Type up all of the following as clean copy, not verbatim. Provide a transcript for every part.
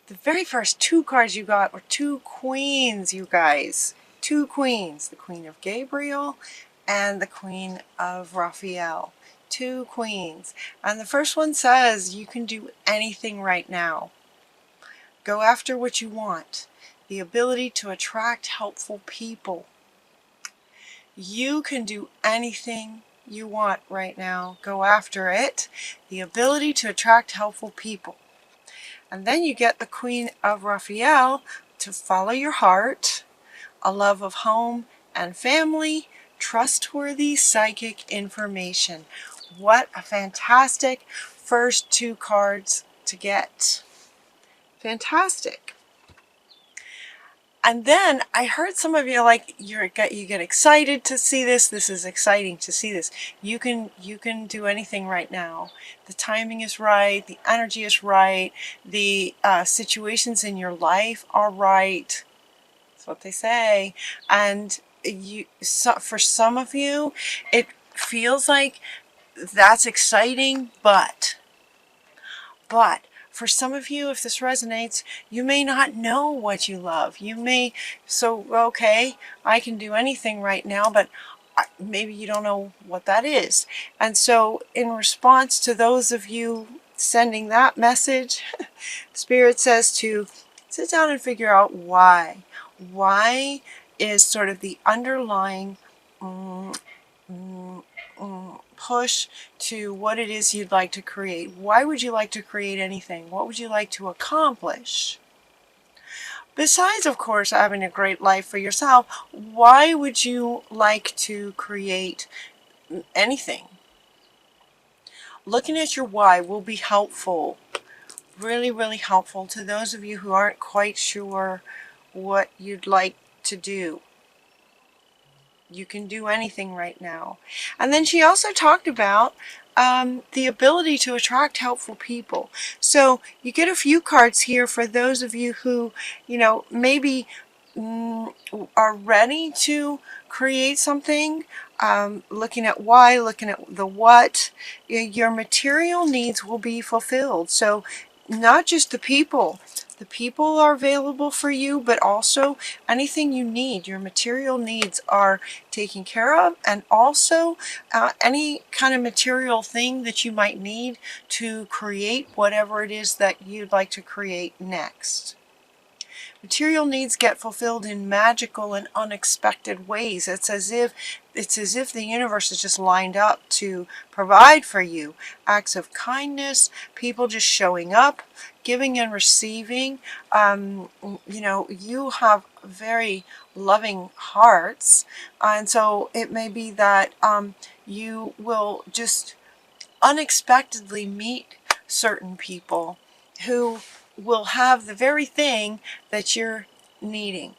The very first two cards you got were two queens, you guys. Two queens. The Queen of Gabriel and the Queen of Raphael. Two queens. And the first one says you can do anything right now. Go after what you want. The ability to attract helpful people. You can do anything you want right now. Go after it. The ability to attract helpful people. And then you get the Queen of Raphael to follow your heart, a love of home and family, trustworthy psychic information. What a fantastic first two cards to get. Fantastic. And then I heard some of you like you get excited to see this. This is exciting to see this. You can do anything right now. The timing is right. The energy is right. The situations in your life are right. That's what they say. And for some of you, it feels like that's exciting, but for some of you, if this resonates, you may not know what you love. You may, okay, I can do anything right now, but maybe you don't know what that is. And so in response to those of you sending that message, Spirit says to sit down and figure out why. Why is sort of the underlying push to what it is you'd like to create. Why would you like to create anything? What would you like to accomplish? Besides, of course, having a great life for yourself, why would you like to create anything? Looking at your why will be helpful, really, really helpful to those of you who aren't quite sure what you'd like to do. You can do anything right now. And then she also talked about the ability to attract helpful people. So you get a few cards here for those of you who, maybe are ready to create something, looking at why, looking at the what. Your material needs will be fulfilled. So not just the people. The people are available for you, but also anything you need. Your material needs are taken care of, and also any kind of material thing that you might need to create whatever it is that you'd like to create next. Material needs get fulfilled in magical and unexpected ways. It's as if the universe is just lined up to provide for you. Acts of kindness, people just showing up, giving and receiving. You have very loving hearts, and so it may be that you will just unexpectedly meet certain people who will have the very thing that you're needing.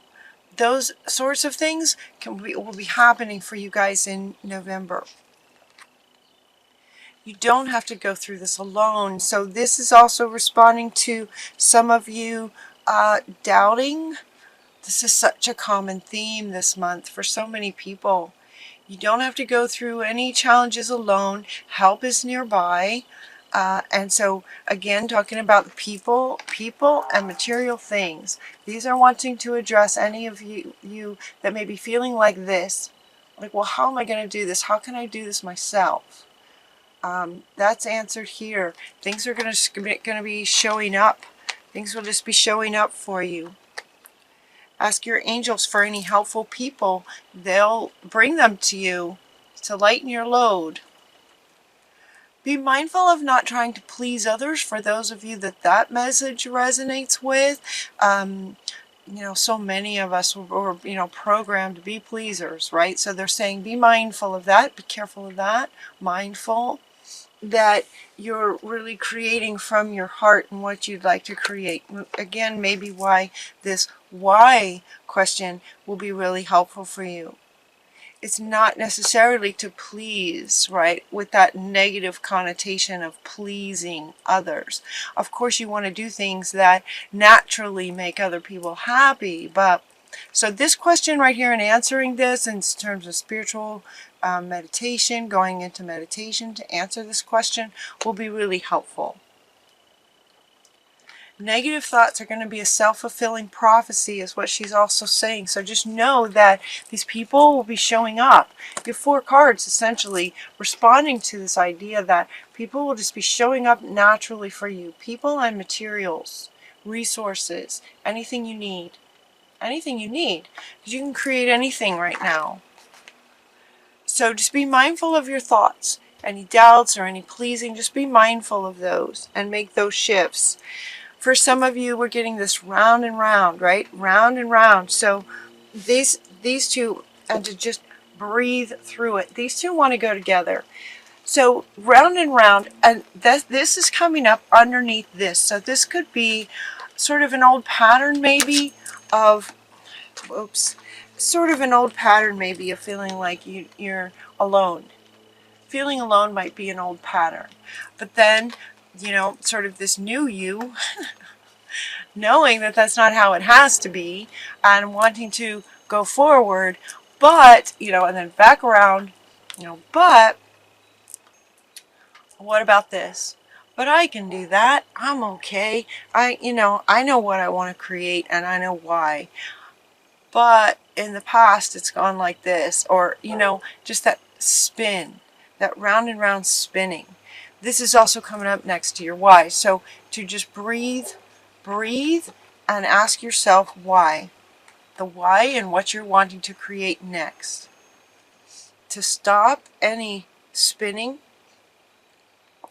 Those sorts of things will be happening for you guys in November. You don't have to go through this alone. So this is also responding to some of you doubting. This is such a common theme this month for so many people. You don't have to go through any challenges alone. Help is nearby. And so, again, talking about the people and material things. These are wanting to address any of you that may be feeling like this. Like, well, how am I going to do this? How can I do this myself? That's answered here. Things are going to be showing up. Things will just be showing up for you. Ask your angels for any helpful people. They'll bring them to you to lighten your load. Be mindful of not trying to please others for those of you that message resonates with. So many of us were programmed to be pleasers, right? So they're saying be mindful of that, be careful of that, mindful that you're really creating from your heart and what you'd like to create. Again, maybe why this why question will be really helpful for you. It's not necessarily to please, right, with that negative connotation of pleasing others. Of course, you want to do things that naturally make other people happy, but so this question right here and answering this in terms of spiritual meditation, going into meditation to answer this question will be really helpful. Negative thoughts are going to be a self-fulfilling prophecy is what she's also saying. So just know that these people will be showing up. You have 4 cards essentially responding to this idea that people will just be showing up naturally for you. People and materials, resources, anything you need. Anything you need. Because you can create anything right now. So just be mindful of your thoughts. Any doubts or any pleasing, just be mindful of those and make those shifts. For some of you, we're getting this round and round, right? Round and round. So these two, and to just breathe through it. These two want to go together. So round and round, and this is coming up underneath this. So this could be sort of an old pattern maybe of, sort of an old pattern maybe of feeling like you're alone. Feeling alone might be an old pattern. But then, you know, sort of this new you, knowing that that's not how it has to be, and wanting to go forward, but, you know, and then back around, you know, but what about this? But I can do that. I'm okay. I know what I want to create, and I know why. But in the past, it's gone like this, or, you know, just that spin, that round and round spinning. This is also coming up next to your why. So to just breathe, and ask yourself why. The why and what you're wanting to create next. To stop any spinning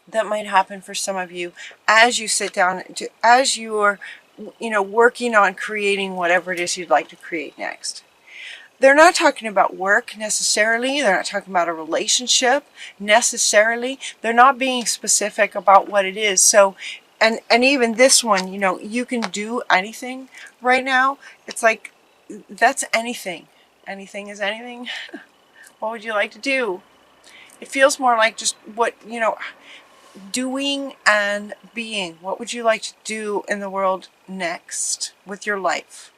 that might happen for some of you as you sit down, as you're, you know, working on creating whatever it is you'd like to create next. They're not talking about work necessarily. They're not talking about a relationship necessarily. They're not being specific about what it is. So, and even this one, you know, you can do anything right now. It's like, that's anything. Anything is anything. What would you like to do? It feels more like just what, you know, doing and being. What would you like to do in the world next with your life?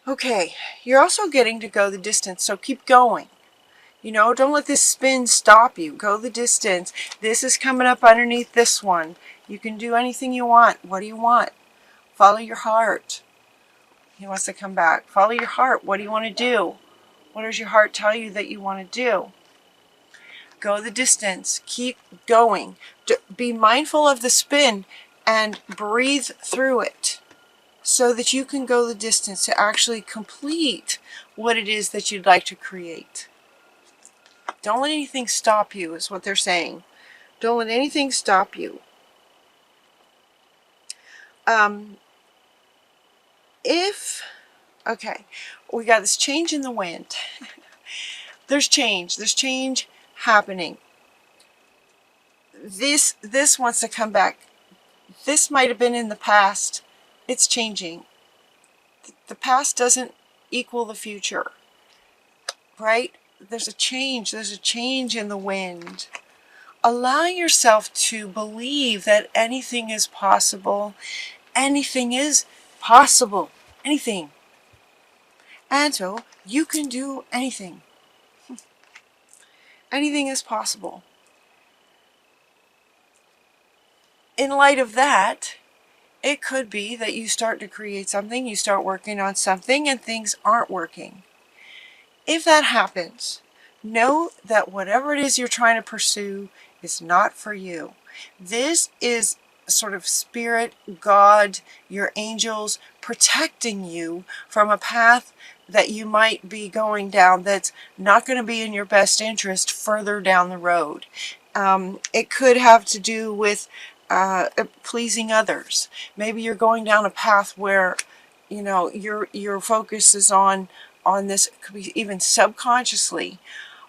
Okay, you're also getting to go the distance, so keep going. You know, don't let this spin stop you. Go the distance. This is coming up underneath this one. You can do anything you want. What do you want? Follow your heart. He wants to come back. Follow your heart. What do you want to do? What does your heart tell you that you want to do? Go the distance. Keep going. Be mindful of the spin and breathe through it, so that you can go the distance to actually complete what it is that you'd like to create. Don't let anything stop you, is what they're saying. Don't let anything stop you. Okay, we got this change in the wind. There's change happening. This wants to come back. This might have been in the past. It's changing. The past doesn't equal the future, right? There's a change in the wind. Allow yourself to believe that anything is possible. Anything is possible. Anything. And so you can do anything. Anything is possible. In light of that, it could be that you start to create something, you start working on something, and things aren't working. If that happens, know that whatever it is you're trying to pursue is not for you. This is sort of spirit, God, your angels protecting you from a path that you might be going down that's not going to be in your best interest further down the road. It could have to do with pleasing others. Maybe you're going down a path where, you know, your focus is on this. It could be even subconsciously,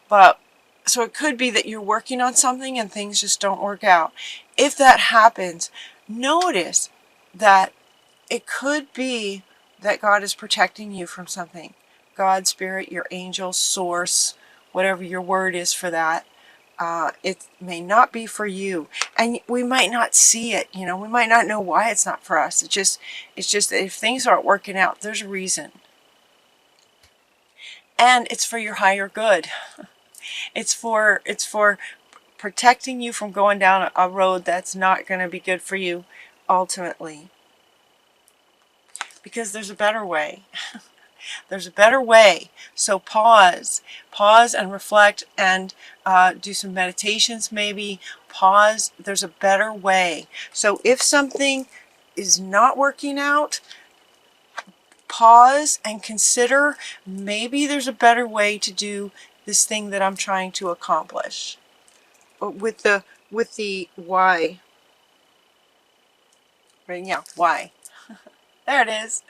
but so it could be that you're working on something and things just don't work out. If that happens, notice that it could be that God is protecting you from something. God, spirit, your angel, source, whatever your word is for that. It may not be for you, and we might not see it. You know, we might not know why it's not for us. It's just that if things aren't working out, there's a reason, and it's for your higher good. It's for protecting you from going down a road that's not going to be good for you ultimately, because there's a better way. There's a better way. So pause and reflect, and do some meditations maybe. Pause. There's a better way. So if something is not working out, pause and consider, maybe there's a better way to do this thing that I'm trying to accomplish. With the why. Right? Yeah, why. There it is.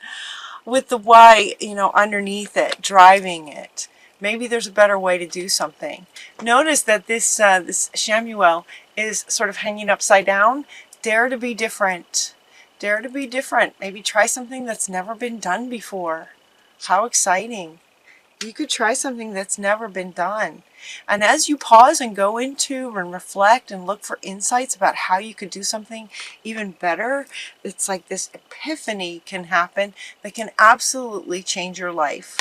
With the why, underneath it, driving it. Maybe there's a better way to do something. Notice that this Shamuel is sort of hanging upside down. Dare to be different. Dare to be different. Maybe try something that's never been done before. How exciting. You could try something that's never been done. And as you pause and go into and reflect and look for insights about how you could do something even better, it's like this epiphany can happen that can absolutely change your life.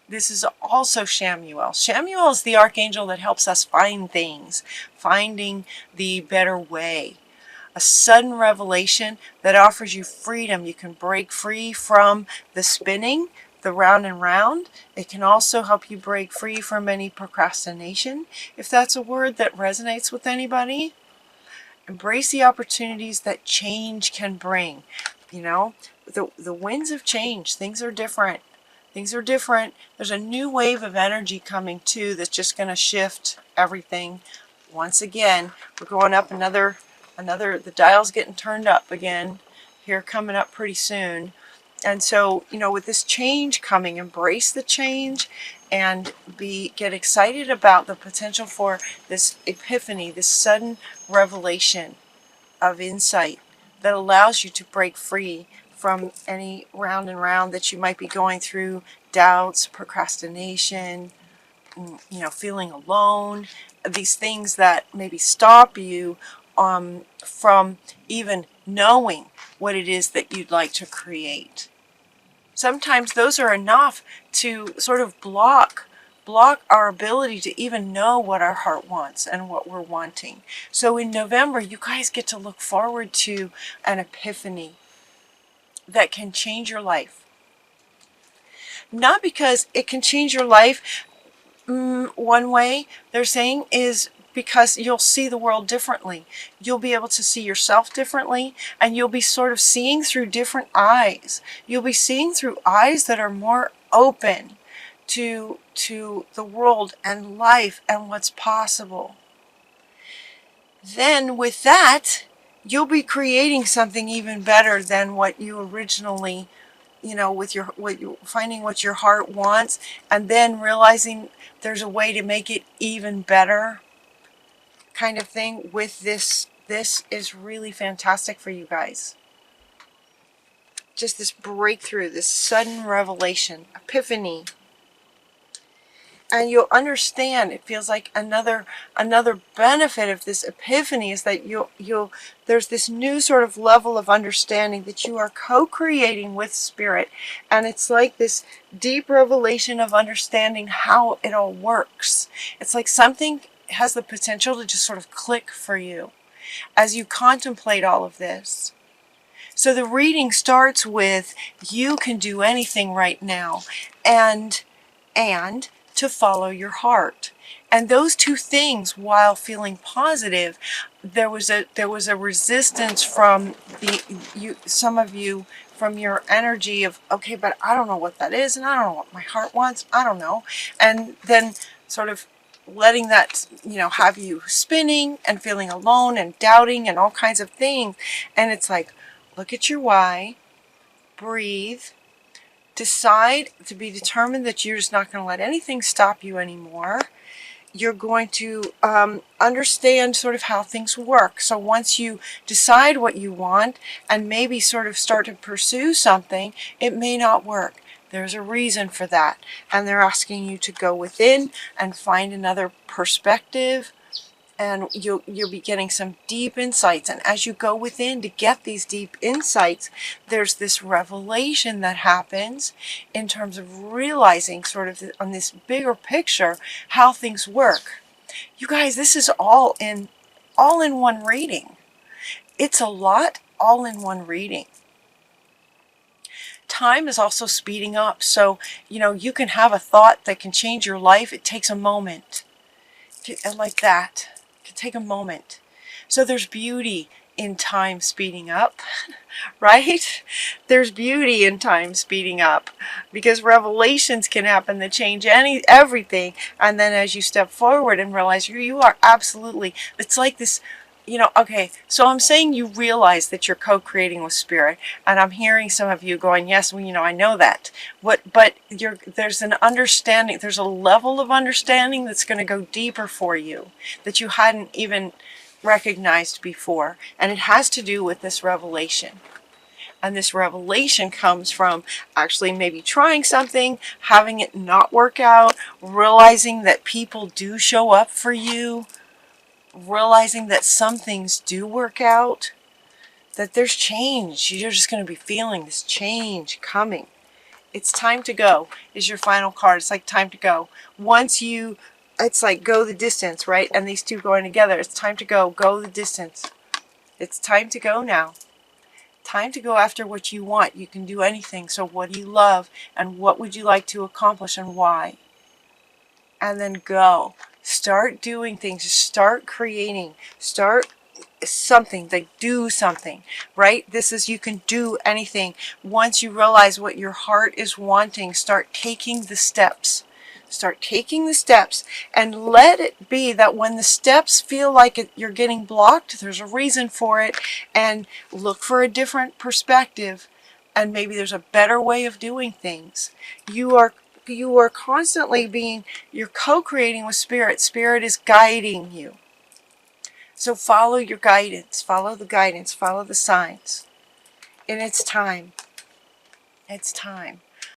This is also Shamuel. Shamuel is the archangel that helps us find things, finding the better way. A sudden revelation that offers you freedom. You can break free from the spinning, the round and round. It can also help you break free from any procrastination, if that's a word that resonates with anybody. Embrace the opportunities that change can bring. The winds of change. Things are different. Things are different. There's a new wave of energy coming too that's just going to shift everything. Once again, we're going up another, the dial's getting turned up again here, coming up pretty soon. And so, with this change coming, embrace the change and get excited about the potential for this epiphany, this sudden revelation of insight that allows you to break free from any round and round that you might be going through, doubts, procrastination, feeling alone, these things that maybe stop you from even knowing what it is that you'd like to create. Sometimes those are enough to sort of block our ability to even know what our heart wants and what we're wanting. So in November, you guys get to look forward to an epiphany that can change your life. Not because it can change your life one way, they're saying, is because you'll see the world differently. You'll be able to see yourself differently, and you'll be sort of seeing through different eyes. You'll be seeing through eyes that are more open to the world and life and what's possible. Then with that, you'll be creating something even better than what you originally, finding what your heart wants, and then realizing there's a way to make it even better, kind of thing. With this is really fantastic for you guys. Just this breakthrough, this sudden revelation, epiphany. And you'll understand, it feels like another benefit of this epiphany is that there's this new sort of level of understanding that you are co-creating with Spirit. And it's like this deep revelation of understanding how it all works. It's like something has the potential to just sort of click for you as you contemplate all of this. So the reading starts with, you can do anything right now, and to follow your heart. And those two things, while feeling positive, there was a resistance from some of you, from your energy of, okay, but I don't know what that is, and I don't know what my heart wants, I don't know. And then sort of letting that, have you spinning and feeling alone and doubting and all kinds of things. And it's like, look at your why, breathe, decide to be determined that you're just not going to let anything stop you anymore. You're going to understand sort of how things work. So once you decide what you want and maybe sort of start to pursue something, it may not work. There's a reason for that. And they're asking you to go within and find another perspective. And you'll be getting some deep insights. And as you go within to get these deep insights, there's this revelation that happens in terms of realizing sort of on this bigger picture how things work. You guys, this is all in one reading. It's a lot, all in one reading. Time is also speeding up. So, you can have a thought that can change your life. It takes a moment. Like that. It can take a moment. So there's beauty in time speeding up, right? There's beauty in time speeding up, because revelations can happen that change everything. And then as you step forward and realize you are absolutely, it's like this, okay, so I'm saying you realize that you're co-creating with spirit, and I'm hearing some of you going, yes, well, I know that. But there's an understanding, there's a level of understanding that's going to go deeper for you that you hadn't even recognized before, and it has to do with this revelation. And this revelation comes from actually maybe trying something, having it not work out, realizing that people do show up for you, realizing that some things do work out, that there's change. You're just going to be feeling this change coming. It's time to go is your final card. It's like time to go. It's like go the distance, right? And these two going together. It's time to go the distance. It's time to go now. Time to go after what you want. You can do anything. So what do you love? And what would you like to accomplish and why? And then go. Start doing things. Start creating. Start something. Like do something, right? This is, you can do anything. Once you realize what your heart is wanting, start taking the steps. Start taking the steps, and let it be that when the steps feel like you're getting blocked, there's a reason for it, and look for a different perspective, and maybe there's a better way of doing things. You are constantly you're co-creating with spirit. Spirit is guiding you. So follow your guidance, follow the signs. And it's time. It's time.